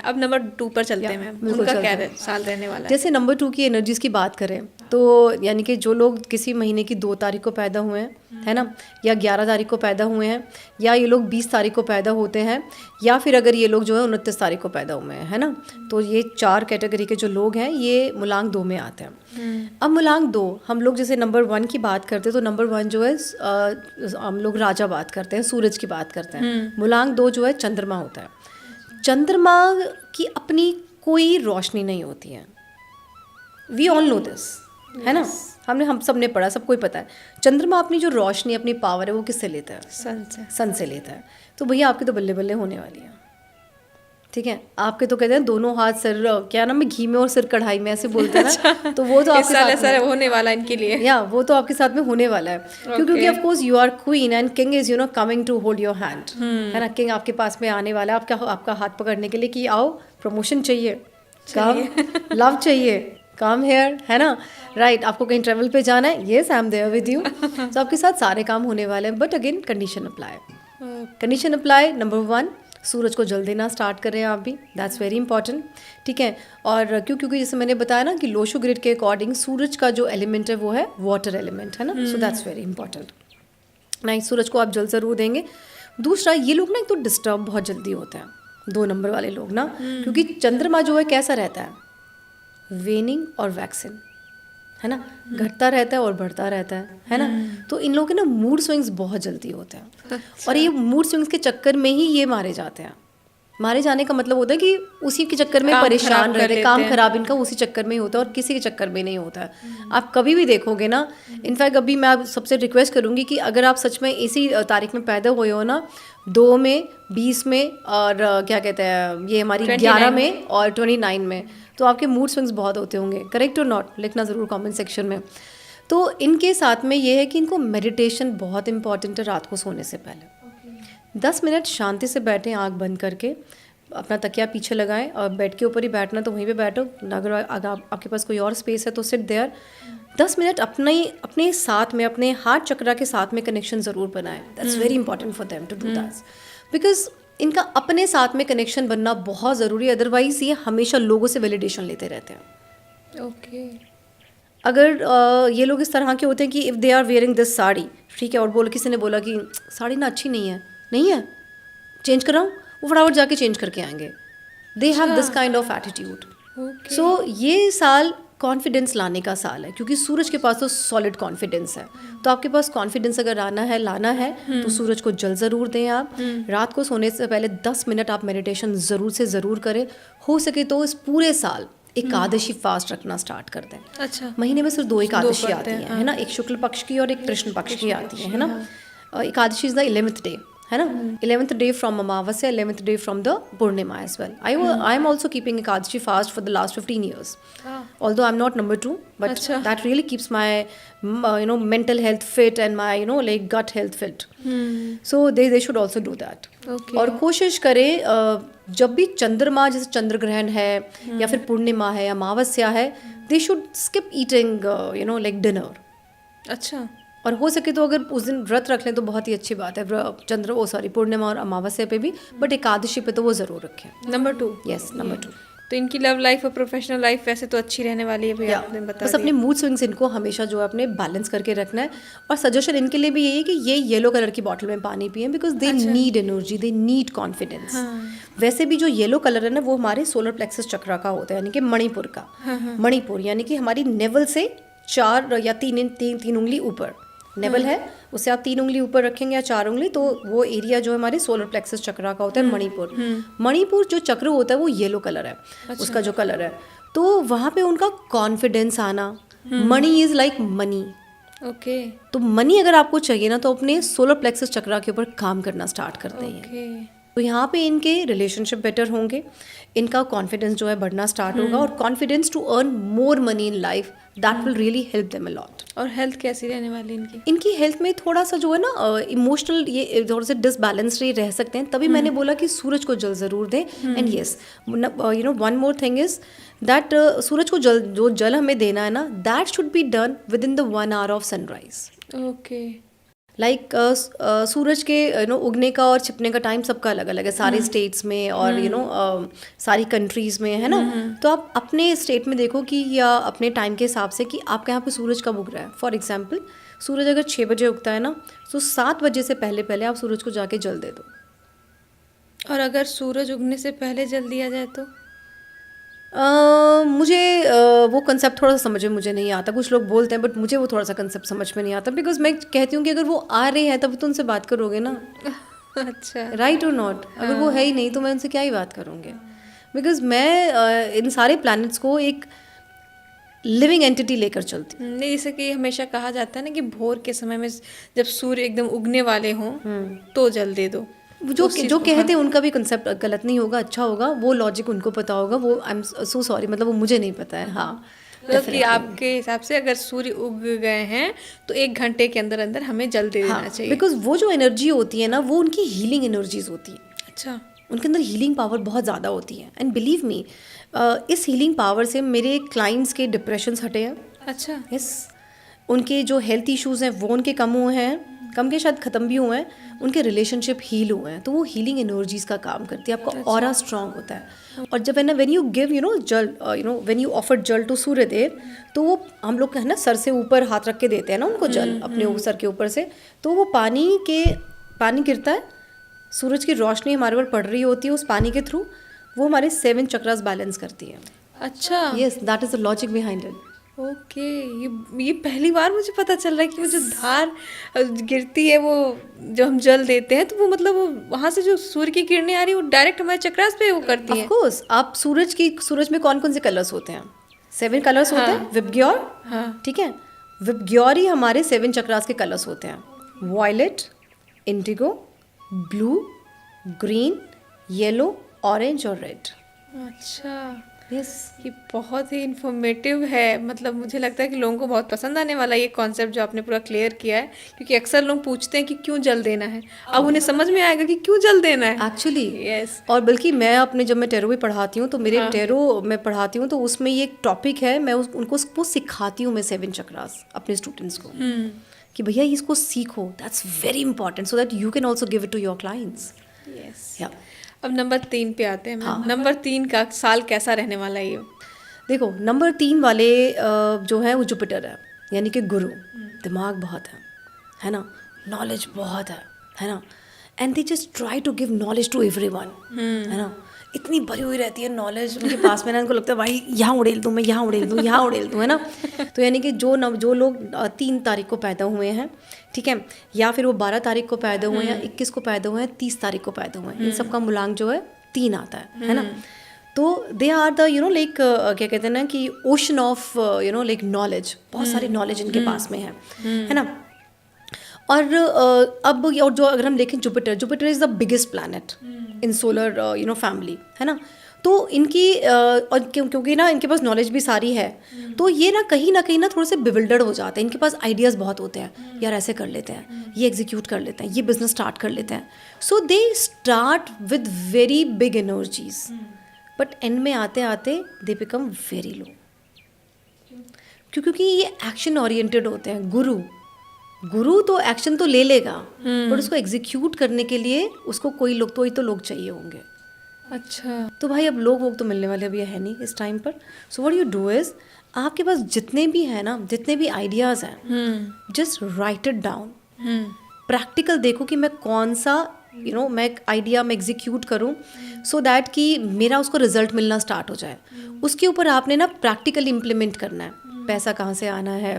अब नंबर 2 पर चलते हैं मैम, बिल्कुल उनका चलते क्या हैं। साल रहने वाला है? जैसे नंबर 2 की एनर्जीज की बात करें तो यानी कि जो लोग किसी महीने की 2 तारीख को पैदा हुए हैं, है ना, या 11 तारीख को पैदा हुए हैं, या ये लोग 20 तारीख को पैदा होते हैं, या फिर अगर ये लोग जो है 29 तारीख को पैदा हुए हैं, है ना, तो ये 4 कैटेगरी के जो लोग हैं ये मूलांक 2 में आते हैं। अब मूलांक 2 हम लोग जैसे नंबर 1 की बात करते हैं तो नंबर 1 जो है हम लोग राजा बात करते हैं, सूरज की बात करते हैं। मूलांक 2 जो है चंद्रमा होता है। चंद्रमा की अपनी कोई रोशनी नहीं होती है, वी ऑल नो दिस, है ना, हम सब ने पढ़ा, सबको ही पता है। चंद्रमा अपनी जो रोशनी, अपनी पावर है वो किससे लेता है? सन से लेता है। तो भैया आपकी तो बल्ले बल्ले होने वाली है, ठीक है। आपके तो कहते हैं दोनों हाथ सिर, क्या नाम है, घी में और सिर कढ़ाई में, ऐसे बोलते हैं ना, तो वो तो आपके साथ में होने वाला इनके लिए, या वो तो आपके साथ में होने वाला है। क्योंकि of course you are queen and king is coming to hold your hand, है ना। किंग आपके पास में आने वाला है आपका हाथ पकड़ने के लिए कि आओ, प्रमोशन चाहिए, काम, लव चाहिए, काम हेयर, है ना, राइट। आपको कहीं ट्रेवल पे जाना है, yes I am there with you. तो आपके साथ सारे काम होने वाले हैं, but again condition apply. Number 1, सूरज को जल देना स्टार्ट करें आप भी, दैट्स वेरी इंपॉर्टेंट, ठीक है। और क्योंकि जैसे मैंने बताया ना कि लोशो ग्रिड के अकॉर्डिंग सूरज का जो एलिमेंट है वो है वाटर एलिमेंट, है ना, सो दैट्स वेरी इंपॉर्टेंट। नहीं, सूरज को आप जल ज़रूर देंगे। दूसरा, ये लोग ना एक तो डिस्टर्ब बहुत जल्दी होते हैं, 2 नंबर वाले लोग ना, क्योंकि चंद्रमा जो है कैसा रहता है, वेनिंग और वैक्सिंग, है ना, घटता रहता है और बढ़ता रहता है ना। तो इन लोगों के ना मूड स्विंग्स बहुत जल्दी होते हैं। और ये मूड स्विंग्स के चक्कर में ही ये मारे जाते हैं। मारे जाने का मतलब होता है कि उसी के चक्कर में परेशान रहते हैं, काम खराब इनका उसी चक्कर में ही होता है और किसी के चक्कर में नहीं होता है। आप कभी भी देखोगे ना, इनफैक्ट अभी मैं आप सबसे रिक्वेस्ट करूंगी कि अगर आप सच में इसी तारीख में पैदा हुए हो ना, 2 में, 20 में और क्या कहते हैं ये हमारी 11 में और 29 में, तो आपके मूड स्विंग्स बहुत होते होंगे, करेक्ट और नॉट, लिखना ज़रूर कमेंट सेक्शन में। तो इनके साथ में ये है कि इनको मेडिटेशन बहुत इंपॉर्टेंट है। रात को सोने से पहले 10 मिनट शांति से बैठें, आँख बंद करके, अपना तकिया पीछे लगाएं, और बेड के ऊपर ही बैठना तो वहीं पे बैठो, अगर आपके पास कोई और स्पेस है तो सिट देयर। 10 मिनट अपने साथ में, अपने हार्ट चक्रा के साथ में कनेक्शन ज़रूर बनाएं। That's very important for them to do that, because इनका अपने साथ में कनेक्शन बनना बहुत ज़रूरी है। अदरवाइज़ ये हमेशा लोगों से वैलिडेशन लेते रहते हैं। ओके। अगर ये लोग इस तरह के होते हैं कि if they are wearing this sari, ठीक है, और किसी ने बोला कि साड़ी ना अच्छी नहीं है, चेंज कराऊँ, वो फटाफट जाके चेंज करके आएंगे। They have this kind of attitude. So ये साल कॉन्फिडेंस लाने का साल है, क्योंकि सूरज के पास तो सॉलिड कॉन्फिडेंस है। तो आपके पास कॉन्फिडेंस अगर लाना है तो सूरज को जल ज़रूर दें आप। रात को सोने से पहले 10 मिनट आप मेडिटेशन ज़रूर से ज़रूर करें। हो सके तो इस पूरे साल एकादशी फास्ट रखना स्टार्ट कर दें। अच्छा। महीने में सिर्फ 2 एकादशी आती हैं, है ना, एक शुक्ल पक्ष की और एक कृष्ण पक्ष की आती है ना। Ekadashi is the 11th day, है ना, 11th day from Amavasya, 11th day from the Purnima as well. I am also keeping Ekadashi fast for the last 15 years. Although I'm not number 2, but that really keeps my mental health fit and my like gut health fit. So they should also do that. Okay. और कोशिश करें जब भी चंद्रमा, जैसे चंद्र ग्रहण है या फिर पूर्णिमा है, अमावस्या है, they should skip eating like dinner. अच्छा। और हो सके तो अगर उस दिन व्रत रख लें तो बहुत ही अच्छी बात है, पूर्णिमा और अमावस्या पे भी, बट एकादशी पे तो वो ज़रूर रखें। Number 2, yes, number 2। तो इनकी लव लाइफ और प्रोफेशनल लाइफ वैसे तो अच्छी रहने वाली है भैया, आपने बता बस अपने मूड स्विंग्स इनको हमेशा जो है अपने बैलेंस करके रखना है। और सजेशन इनके लिए भी यही है कि ये येलो कलर की बॉटल में पानी पिएं, because they need energy, they need confidence. वैसे भी जो येलो कलर है ना, वो हमारे सोलर प्लेक्सस चक्रा का होता है, यानी कि मणिपुर का। मणिपुर यानी कि हमारी नेवल से 4 या 3 उंगली ऊपर नेवल है, उससे आप 3 उंगली ऊपर रखेंगे या 4 उंगली, तो वो एरिया जो है हमारे सोलर प्लेक्सस चक्रा का होता है, मणिपुर। मणिपुर जो चक्र होता है वो येलो कलर है। अच्छा। उसका जो कलर है, तो वहाँ पे उनका कॉन्फिडेंस आना, money is like money. Okay. तो मनी अगर आपको चाहिए ना, तो अपने सोलर प्लेक्सस चक्रा के ऊपर काम करना स्टार्ट करते हैं। तो यहाँ पे इनके रिलेशनशिप बेटर होंगे, इनका कॉन्फिडेंस जो है बढ़ना स्टार्ट होगा, और confidence to earn more money in life, that will really help them a lot. और हेल्थ कैसी रहने वाली इनकी हेल्थ में थोड़ा सा जो है ना इमोशनल, ये थोड़े से डिसबैलेंस रह सकते हैं। तभी मैंने बोला कि सूरज को जल ज़रूर दें। And yes, one more thing is that सूरज को जो जल हमें देना है ना, that should be done within the 1 hour of sunrise. Okay. Like सूरज के उगने का और छिपने का टाइम सबका अलग अलग है सारे स्टेट्स में और सारी कंट्रीज में, है ना। तो आप अपने स्टेट में देखो कि या अपने टाइम के हिसाब से कि आपके यहाँ पे सूरज कब उग रहा है। फॉर एग्जांपल सूरज अगर 6 बजे उगता है ना, तो 7 बजे से पहले पहले आप सूरज को जाके जल दे दो। और अगर सूरज उगने से पहले जल दिया जाए तो? मुझे वो कंसेप्ट थोड़ा सा समझ में मुझे नहीं आता। कुछ लोग बोलते हैं बट मुझे वो थोड़ा सा कंसेप्ट समझ में नहीं आता, बिकॉज मैं कहती हूँ कि अगर वो आ रहे हैं तब तो उनसे बात करोगे ना। अच्छा, राइट और नॉट? अगर वो है ही नहीं तो मैं उनसे क्या ही बात करूँगी, बिकॉज मैं इन सारे प्लैनेट्स को एक लिविंग एंटिटी लेकर चलती हूँ। नहीं, जैसे कि हमेशा कहा जाता है ना कि भोर के समय में जब सूर्य एकदम उगने वाले हों तो जल दे दो। जो कहते हैं उनका भी कंसेप्ट गलत नहीं होगा, अच्छा होगा, वो लॉजिक उनको पता होगा, वो आई एम सो सॉरी, मतलब वो मुझे नहीं पता है। हाँ, मतलब कि आपके हिसाब से अगर सूर्य उग गए हैं तो 1 घंटे के अंदर अंदर हमें जल दे देना चाहिए। बिकॉज वो जो एनर्जी होती है ना, वो उनकी हीलिंग एनर्जीज होती है। अच्छा, उनके अंदर हीलिंग पावर बहुत ज़्यादा होती है। एंड बिलीव मी, इस हीलिंग पावर से मेरे क्लाइंट्स के डिप्रेशंस हटे हैं। अच्छा, यस, उनके जो हेल्थ इश्यूज हैं वो उनके कम हुए हैं, कम के शायद ख़त्म भी हुए हैं, उनके रिलेशनशिप हील हुए हैं। तो वो हीलिंग एनर्जीज का काम करती है, आपका ऑरा स्ट्रांग होता है। और जब व्हेन यू गिव जल, व्हेन यू ऑफर जल टू सूर्यदेव, तो वो हम लोग है ना सर से ऊपर हाथ रख के देते हैं ना उनको जल, अपने सर के ऊपर से, तो वो पानी गिरता है, सूरज की रोशनी हमारे ऊपर पड़ रही होती है उस पानी के थ्रू, वो हमारे 7 चक्रास बैलेंस करती है। अच्छा, yes, that is the logic behind it. Okay, ये पहली बार मुझे पता चल रहा है कि वो जो धार गिरती है, वो जो हम जल देते हैं, तो वो मतलब वो वहाँ से जो सूर्य की किरणें आ रही है वो डायरेक्ट हमारे चक्रास पे वो करती हैं। ऑफ कोर्स, आप सूरज में कौन कौन से कलर्स होते हैं? 7 कलर्स होते हैं। विबग्योर, ठीक है, विबग्योर ही हमारे 7 चक्रास के कलर्स होते हैं। Violet, indigo, blue, green, yellow, orange और रेड। अच्छा, यस, ये बहुत ही इंफॉर्मेटिव है। मतलब मुझे लगता है कि लोगों को बहुत पसंद आने वाला है ये कॉन्सेप्ट जो आपने पूरा क्लियर किया है, क्योंकि अक्सर लोग पूछते हैं कि क्यों जल देना है, अब उन्हें समझ में आएगा कि क्यों जल देना है एक्चुअली। यस। और बल्कि मैं अपने जब मैं टेरो भी पढ़ाती हूँ तो मेरे टेरो में पढ़ाती हूँ तो उसमें ये एक टॉपिक है, मैं उनको वो सिखाती हूँ मैं 7 चक्रास अपने स्टूडेंट्स को, कि भैया इसको सीखो, that's very important, so that you can also give it to your clients. Yes. या अब नंबर 3 पे आते हैं। नंबर 3 का साल कैसा रहने वाला है ये? देखो, नंबर 3 वाले जो है वो जुपिटर है, यानी कि गुरु। दिमाग बहुत है ना, नॉलेज बहुत है ना, and they just try to give knowledge to everyone, है ना। इतनी भरी हुई रहती है नॉलेज उनके पास में ना, उनको लगता है भाई यहाँ उड़ेल दूँ, मैं यहाँ उड़ेल दूँ, यहाँ उड़ेल दूँ, है ना। तो यानी कि जो लोग 3 तारीख को पैदा हुए हैं, ठीक है, या फिर वो 12 तारीख को पैदा हुए हैं, 21 को पैदा हुए हैं, 30 तारीख को पैदा हुए हैं, इन सब का मूलांक जो है 3 आता है ना। तो दे आर द लाइक क्या कहते हैं ना कि ओशन ऑफ लाइक नॉलेज, बहुत सारी नॉलेज इनके पास में है ना। और अब और जो अगर हम देखें Jupiter is the biggest planet in solar family, है ना। तो इनकी और क्योंकि ना इनके पास नॉलेज भी सारी है, तो ये ना कहीं ना थोड़े से बिविल्डर्ड हो जाते हैं। इनके पास आइडियाज़ बहुत होते हैं, यार ऐसे कर लेते हैं, ये एग्जीक्यूट कर लेते हैं, ये बिजनेस स्टार्ट कर लेते हैं। So they start with very big energies, but end में आते आते दे बिकम वेरी लो, क्योंकि ये एक्शन ओरिएंटेड होते हैं। गुरु तो एक्शन तो ले लेगा, बट उसको एग्जीक्यूट करने के लिए उसको कोई लोग चाहिए होंगे। अच्छा, तो भाई अब लोग तो मिलने वाले अभी है नहीं इस टाइम पर। So what you do is, आपके पास जितने भी है ना, जितने भी आइडियाज़ हैं, just right it down. Practical देखो कि मैं कौन सा मैं एक आइडिया में एग्जीक्यूट करूं, सो दैट कि मेरा उसको रिजल्ट मिलना स्टार्ट हो जाए। उसके ऊपर आपने ना प्रैक्टिकली इम्प्लीमेंट करना है। पैसा कहाँ से आना है,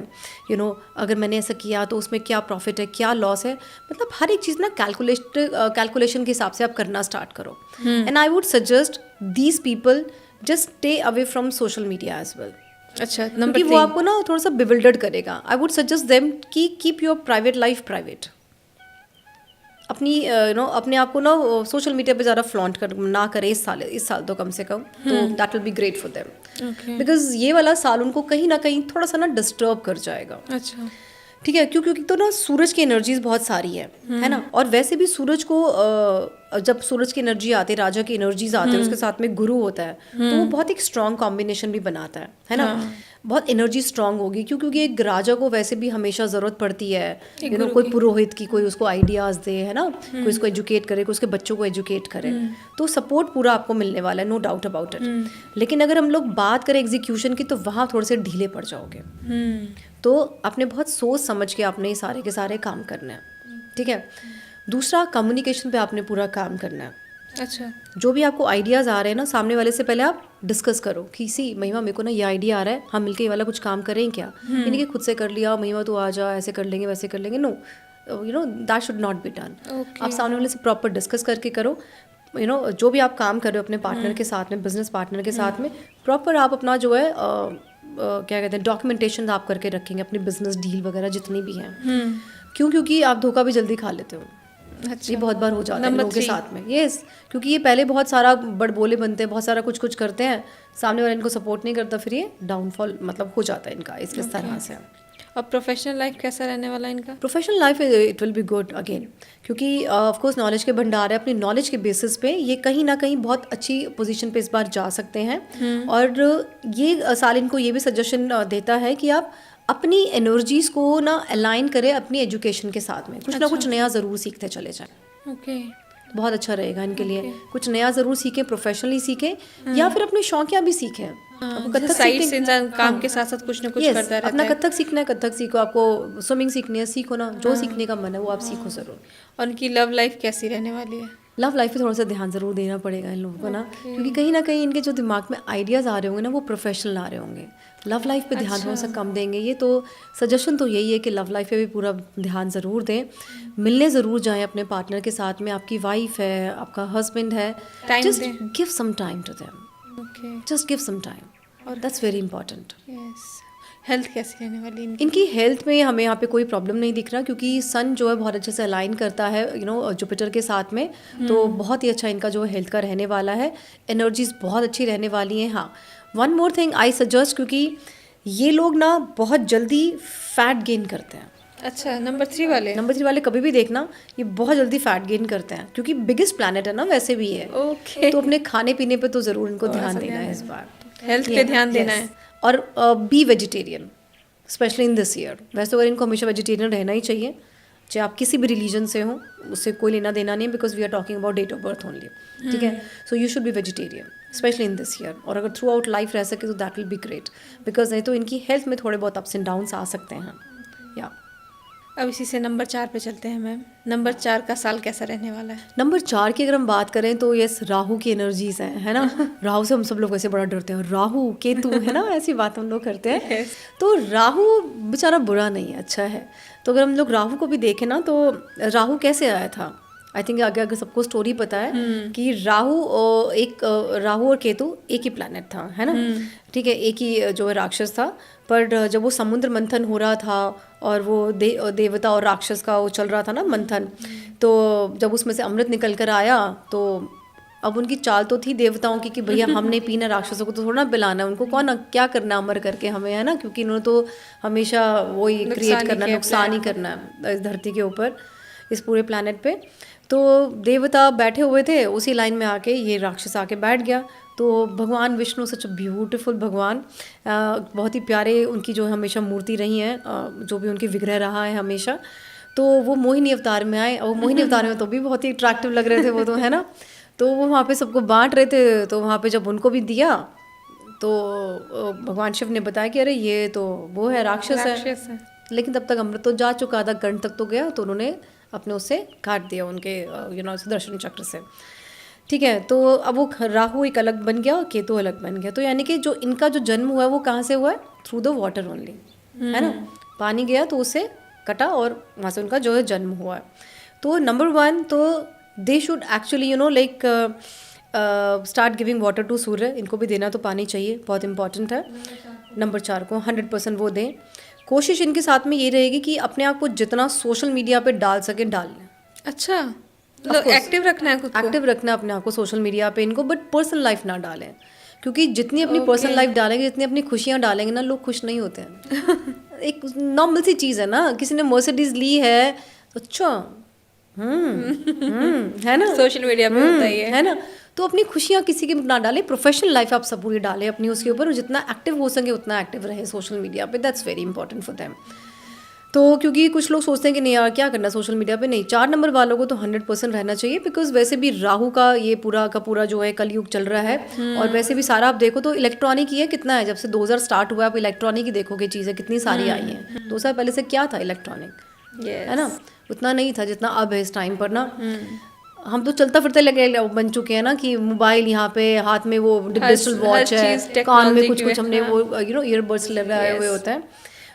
अगर मैंने ऐसा किया तो उसमें क्या प्रॉफिट है, क्या लॉस है, मतलब हर एक चीज़ ना कैलकुलेशन के हिसाब से आप करना स्टार्ट करो। And I would suggest these people just stay away from social media as well. अच्छा, क्योंकि वो आपको ना थोड़ा सा बिविल्डर्ड करेगा। आई वुड सजेस्ट देम कि keep your private life private. अपने आप को ना सोशल मीडिया पे ज़्यादा फ्लॉन्ट ना करे इस साल तो कम से कम, तो that will be great for them, because ये वाला साल उनको कहीं ना कहीं थोड़ा सा ना डिस्टर्ब कर जाएगा। अच्छा, ठीक है, क्योंकि तो ना सूरज की एनर्जीज बहुत सारी है ना। और वैसे भी सूरज को जब सूरज की एनर्जी आती है, राजा की एनर्जीज आती है, उसके साथ में गुरु होता है, तो वो बहुत एक स्ट्रॉन्ग कॉम्बिनेशन भी बनाता है ना। बहुत एनर्जी स्ट्रांग होगी, क्योंकि एक राजा को वैसे भी हमेशा ज़रूरत पड़ती है कोई पुरोहित की, कोई उसको आइडियाज़ दे, है ना, कोई उसको एजुकेट करे, कोई उसके बच्चों को एजुकेट करे, तो सपोर्ट पूरा आपको मिलने वाला है, नो डाउट अबाउट इट। लेकिन अगर हम लोग बात करें एग्जीक्यूशन की, तो वहाँ थोड़े से ढीले पड़ जाओगे। तो आपने बहुत सोच समझ के आपने ये सारे के सारे काम करने हैं, ठीक है। दूसरा, कम्युनिकेशन पे आपने पूरा काम करना है। अच्छा, जो भी आपको आइडियाज़ आ रहे हैं ना, सामने वाले से पहले आप डिस्कस करो कि सी महिमा, मेरे को ना ये आइडिया आ रहा है, हम मिलके ये वाला कुछ काम करें क्या, यानी कि खुद से कर लिया, महिमा तू आ जा, ऐसे कर लेंगे वैसे कर लेंगे, no, that should not be done. आप सामने वाले से प्रॉपर डिस्कस करके करो। जो भी आप काम कर रहे हो अपने पार्टनर के साथ में, बिजनेस पार्टनर के साथ में, प्रॉपर आप अपना जो है क्या कहते हैं, डॉक्यूमेंटेशन आप करके रखेंगे अपनी बिजनेस डील वगैरह जितनी भी हैं। क्योंकि आप धोखा भी जल्दी खा लेते हो। अच्छा, ये बहुत बार हो जाता है लोगों के साथ में। यस, क्योंकि ये पहले बहुत सारा बड़बोले बनते हैं, बहुत सारा कुछ कुछ करते हैं, सामने वाले इनको सपोर्ट नहीं करता, फिर ये डाउनफॉल मतलब हो जाता है इनका इस तरह से। और प्रोफेशनल लाइफ कैसा रहने वाला है इनका? Professional life it will be good again, क्योंकि ऑफ कोर्स नॉलेज के भंडार है, अपनी नॉलेज के बेसिस पे ये कहीं ना कहीं बहुत अच्छी पोजीशन पे इस बार जा सकते हैं। और ये साल इनको ये भी सजेशन देता है कि आप अपनी एनर्जीज को ना अलाइन करें अपनी एजुकेशन के साथ में, कुछ ना कुछ नया ज़रूर सीखते चले जाएं। ओके, बहुत अच्छा रहेगा इनके लिए। कुछ नया ज़रूर सीखें, प्रोफेशनली सीखें, या फिर अपने शौकिया भी सीखें। आपको कथक साइड से इंसान काम के साथ साथ कुछ ना कुछ करता रहता अपना है। कथक सीखना है, कथक सीखो, आपको स्विमिंग सीखनी है, सीखो ना, जो सीखने का मन है वो आप सीखो ज़रूर। और उनकी लव लाइफ कैसी रहने वाली है? लव लाइफ पे थोड़ा सा ध्यान ज़रूर देना पड़ेगा इन लोगों को ना, क्योंकि कहीं ना कहीं इनके जो दिमाग में आइडियाज़ आ रहे होंगे ना, वो प्रोफेशनल आ रहे होंगे। लव लाइफ पे ध्यान थोड़ा सा कम देंगे। ये तो सजेशन तो यही है कि लव लाइफ पे भी पूरा ध्यान ज़रूर दें, मिलने ज़रूर जाएं अपने पार्टनर के साथ में। आपकी वाइफ है, आपका हस्बैंड है, just give some time to them. Okay, just give some time, और that's very important. Yes. Health कैसी रहने वाली है इनकी हेल्थ में हमें यहाँ पे कोई प्रॉब्लम नहीं दिख रहा, क्योंकि सन जो है बहुत अच्छे से अलाइन करता है जुपिटर के साथ में, तो बहुत ही अच्छा इनका जो हेल्थ का रहने वाला है। एनर्जीज बहुत अच्छी रहने वाली हैं। हाँ, one more thing I suggest, क्योंकि ये लोग ना बहुत जल्दी फैट गेन करते हैं। अच्छा, नंबर 3 वाले कभी भी देखना, ये बहुत जल्दी फैट गेन करते हैं, क्योंकि बिगेस्ट प्लैनेट है ना वैसे भी है। ओके, तो अपने खाने पीने पे तो ज़रूर इनको ध्यान देना है इस बार, हेल्थ पे ध्यान देना है। और B vegetarian, specially in this year. वैसे तो अगर इनको हमेशा वेजिटेरियन रहना ही चाहिए, चाहे आप किसी भी रिलीजन से हो, उससे कोई लेना देना नहीं है, because we are talking about date of birth only, ठीक है। So you should be vegetarian specially in this year. और अगर थ्रू आउट लाइफ रह सके तो that will be great, because नहीं तो इनकी हेल्थ में थोड़े बहुत अप्स एंड डाउन्स आ सकते हैं। या अब इसी से नंबर 4 पे चलते हैं मैम। नंबर 4 का साल कैसा रहने वाला है? नंबर 4 की अगर हम बात करें तो यस, राहु की एनर्जीज हैं, है ना। राहु से हम सब लोग वैसे बड़ा डरते हैं, राहु केतु, है ना, ऐसी बात हम लोग करते हैं। तो राहु बेचारा बुरा नहीं है, अच्छा है। तो अगर हम लोग राहु को भी देखें ना, तो राहु कैसे आया था, आई थिंक अगर सबको स्टोरी पता है कि राहु और केतु एक ही प्लैनेट था, है ना, ठीक है, एक ही जो है राक्षस था। पर जब वो समुद्र मंथन हो रहा था और वो देवता और राक्षस का वो चल रहा था ना मंथन, तो जब उसमें से अमृत निकल कर आया, तो अब उनकी चाल तो थी देवताओं की कि भैया हमने पीना, राक्षसों को तो थोड़ा ना पिलाना, उनको कौन क्या करना अमर करके हमें, है ना, क्योंकि इन्होंने तो हमेशा वही क्रिएट करना, नुकसान ही करना इस धरती के ऊपर, इस पूरे प्लैनेट पे। तो देवता बैठे हुए थे, उसी लाइन में आके ये राक्षस आके बैठ गया। तो भगवान विष्णु, सच ब्यूटीफुल भगवान, बहुत ही प्यारे उनकी जो हमेशा मूर्ति रही है, जो भी उनकी विग्रह रहा है हमेशा, तो वो मोहिनी अवतार में आए। और मोहिनी अवतार में तो भी बहुत ही अट्रैक्टिव लग रहे थे वो तो, है ना। तो वो वहाँ पे सबको बांट रहे थे, तो वहाँ पे जब उनको भी दिया तो भगवान शिव ने बताया कि अरे ये तो वो है, राक्षस है। लेकिन तब तक अमृत तो जा चुका था, कर्ण तक तो गया, तो उन्होंने अपने उससे काट दिया उनके सुदर्शन चक्र से, ठीक है। तो अब वो राहु एक अलग बन गया और केतु अलग बन गया। तो यानी कि जो इनका जो जन्म हुआ है वो कहाँ से हुआ है, थ्रू द वाटर ओनली, है ना। पानी गया तो उससे कटा और वहाँ से उनका जो है जन्म हुआ है। तो नंबर 1 तो they should actually like start giving water to Surya, इनको भी देना तो पानी चाहिए, बहुत इंपॉर्टेंट है। नंबर 4 को 100% वो दें। कोशिश इनके साथ में ये रहेगी कि अपने आप को जितना सोशल मीडिया पे डाल सके डाल लें। अच्छा, मतलब एक्टिव रखना है खुद को, एक्टिव रखना अपने आप को सोशल मीडिया पे इनको, बट पर्सनल लाइफ ना डालें, क्योंकि जितनी अपनी पर्सनल लाइफ डालेंगे, जितनी अपनी खुशियाँ डालेंगे ना, लोग खुश नहीं होते हैं। एक नॉर्मल सी चीज़ है ना, किसी ने मर्सिडीज ली है, अच्छा है ना, सोशल मीडिया पे होता ही है ना। तो अपनी खुशियाँ किसी की ना डालें, प्रोफेशनल लाइफ आप सब पूरी डालें अपनी उसके ऊपर, और जितना एक्टिव हो सके उतना एक्टिव रहे सोशल मीडिया पे, that's very important for them. तो क्योंकि कुछ लोग सोचते हैं कि नहीं यार क्या करना सोशल मीडिया पे, नहीं, 4 नंबर वालों को तो 100% रहना चाहिए, बिकॉज वैसे भी राहु का ये पूरा का पूरा जो है कलयुग चल रहा है, और वैसे भी सारा आप देखो तो इलेक्ट्रॉनिक ही है, कितना है, जब से 2000 स्टार्ट हुआ है आप इलेक्ट्रॉनिक ही देखोगे, चीज़ें कितनी सारी आई हैं। 2 साल पहले से क्या था इलेक्ट्रॉनिक, है ना, उतना नहीं था जितना अब है इस टाइम पर ना। हम तो चलता फिरते लगे बन चुके हैं ना, कि मोबाइल यहाँ पे हाथ में, वो डिजिटल वॉच है, कान में कुछ कुछ हमने वो ईयरबड्स लगाए हुए होते हैं।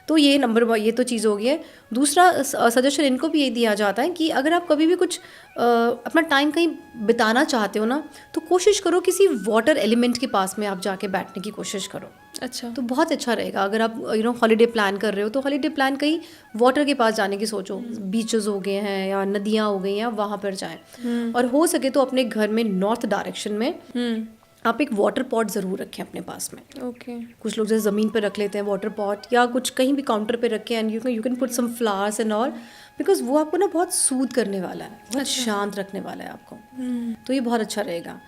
तो ये ये तो चीज़ हो गई है। दूसरा सजेशन इनको भी ये दिया जाता है कि अगर आप कभी भी कुछ अपना टाइम कहीं बिताना चाहते हो ना, तो कोशिश करो किसी वाटर एलिमेंट के पास में आप जाके बैठने की कोशिश करो। अच्छा, तो बहुत अच्छा रहेगा। अगर आप हॉलीडे प्लान कर रहे हो तो हॉलीडे प्लान कहीं वाटर के पास जाने की सोचो, बीचेस हो गए हैं या नदियाँ हो गई हैं, वहाँ पर जाएं। और हो सके तो अपने घर में नॉर्थ डायरेक्शन में आप एक वाटर पॉट ज़रूर रखें अपने पास में। ओके, कुछ लोग जैसे ज़मीन पे रख लेते हैं वाटर पॉट, या कुछ कहीं भी काउंटर पे रखें, and you can put some flowers and all, because वो आपको ना बहुत सूद करने वाला है, बहुत शांत रखने वाला है आपको। तो ये बहुत अच्छा रहेगा।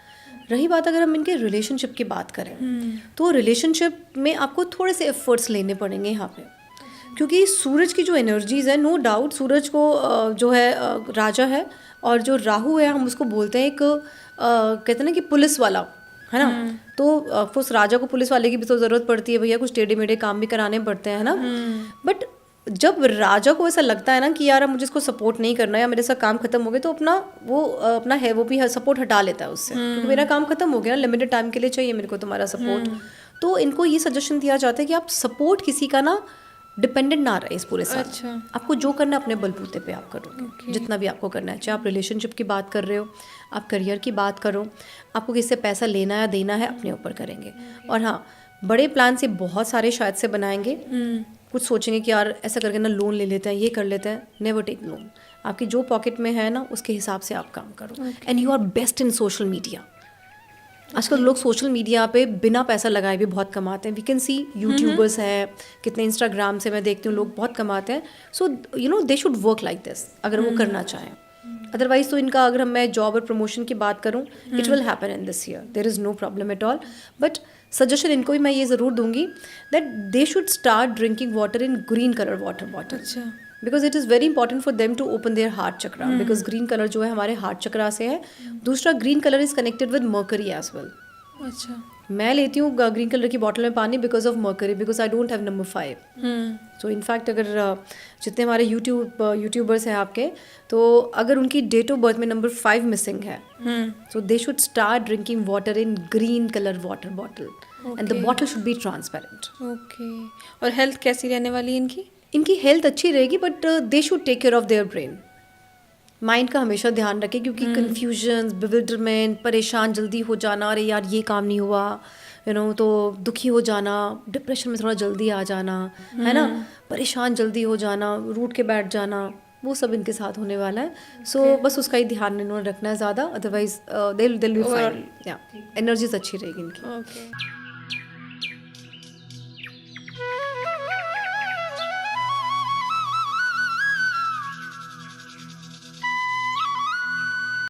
रही बात अगर हम इनके रिलेशनशिप की बात करें, तो रिलेशनशिप में आपको थोड़े से एफर्ट्स लेने पड़ेंगे यहाँ पे, क्योंकि सूरज की जो एनर्जीज है, नो डाउट सूरज को जो है राजा है, और जो राहु है हम उसको बोलते हैं एक कहते हैं ना कि पुलिस वाला, है ना। तो ऑफकोर्स राजा को पुलिस वाले की भी तो ज़रूरत पड़ती है भैया, कुछ टेढ़े मेढ़े काम भी कराने पड़ते हैं, है ना। बट जब राजा को ऐसा लगता है ना कि यार अब मुझे इसको सपोर्ट नहीं करना है, या मेरे साथ काम खत्म हो गया, तो अपना है वो भी सपोर्ट हटा लेता है उससे, क्योंकि मेरा काम खत्म हो गया, लिमिटेड टाइम के लिए चाहिए मेरे को तुम्हारा सपोर्ट। तो इनको ये सजेशन दिया जाता है कि आप सपोर्ट किसी का ना डिपेंडेंट ना रहे इस पूरे साल। अच्छा, आपको जो करना है अपने बलबूते पे आप करो, जितना भी आपको करना है, चाहे आप रिलेशनशिप की बात कर रहे हो, आप करियर की बात करो, आपको किससे पैसा लेना या देना है अपने ऊपर करेंगे। और हाँ, बड़े प्लान से बहुत सारे शायद से बनाएंगे, कुछ सोचेंगे कि यार ऐसा करके ना लोन ले लेते हैं, ये कर लेते हैं, नेवर टेक लोन। आपकी जो पॉकेट में है ना उसके हिसाब से आप काम करो, and you are best in social media. आजकल लोग सोशल मीडिया पे बिना पैसा लगाए भी बहुत कमाते हैं। वी कैन सी यूट्यूबर्स हैं, कितने इंस्टाग्राम से मैं देखती हूँ लोग बहुत कमाते हैं। So they should work like this अगर वो करना चाहें। अदरवाइज तो इनका अगर मैं जॉब और प्रमोशन की बात करूँ, it will happen in this year, there is no problem at all. But suggestion इनको भी मैं ये ज़रूर दूंगी that they should start drinking water in green colour water bottle, अच्छा, because it is very important for them to open their heart chakra, because green colour जो है हमारे हार्ट चक्रा से है। दूसरा, green colour is connected with mercury as well. अच्छा, मैं लेती हूँ ग्रीन कलर की बॉटल में पानी because of mercury, because I don't have number 5। So in fact अगर जितने हमारे यूट्यूबर्स हैं आपके, तो अगर उनकी डेट ऑफ बर्थ में नंबर 5 मिसिंग है, so they should start drinking water in green colour water bottle, and the bottle should be transparent. Okay. और हेल्थ कैसी रहने वाली है इनकी? इनकी हेल्थ अच्छी रहेगी, but they should take care of their brain. Mind का हमेशा ध्यान रखें, क्योंकि कन्फ्यूजन, बिविल्डरमेंट, परेशान जल्दी हो जाना, अरे यार ये काम नहीं हुआ, तो दुखी हो जाना, डिप्रेशन में थोड़ा जल्दी आ जाना, है ना, परेशान जल्दी हो जाना, रूठ के बैठ जाना, वो सब इनके साथ होने वाला है। सो बस उसका ही ध्यान इन्होंने रखना है ज़्यादा, अदरवाइज दिल बी फाइन, या एनर्जीज अच्छी रहेगी इनकी। ओके।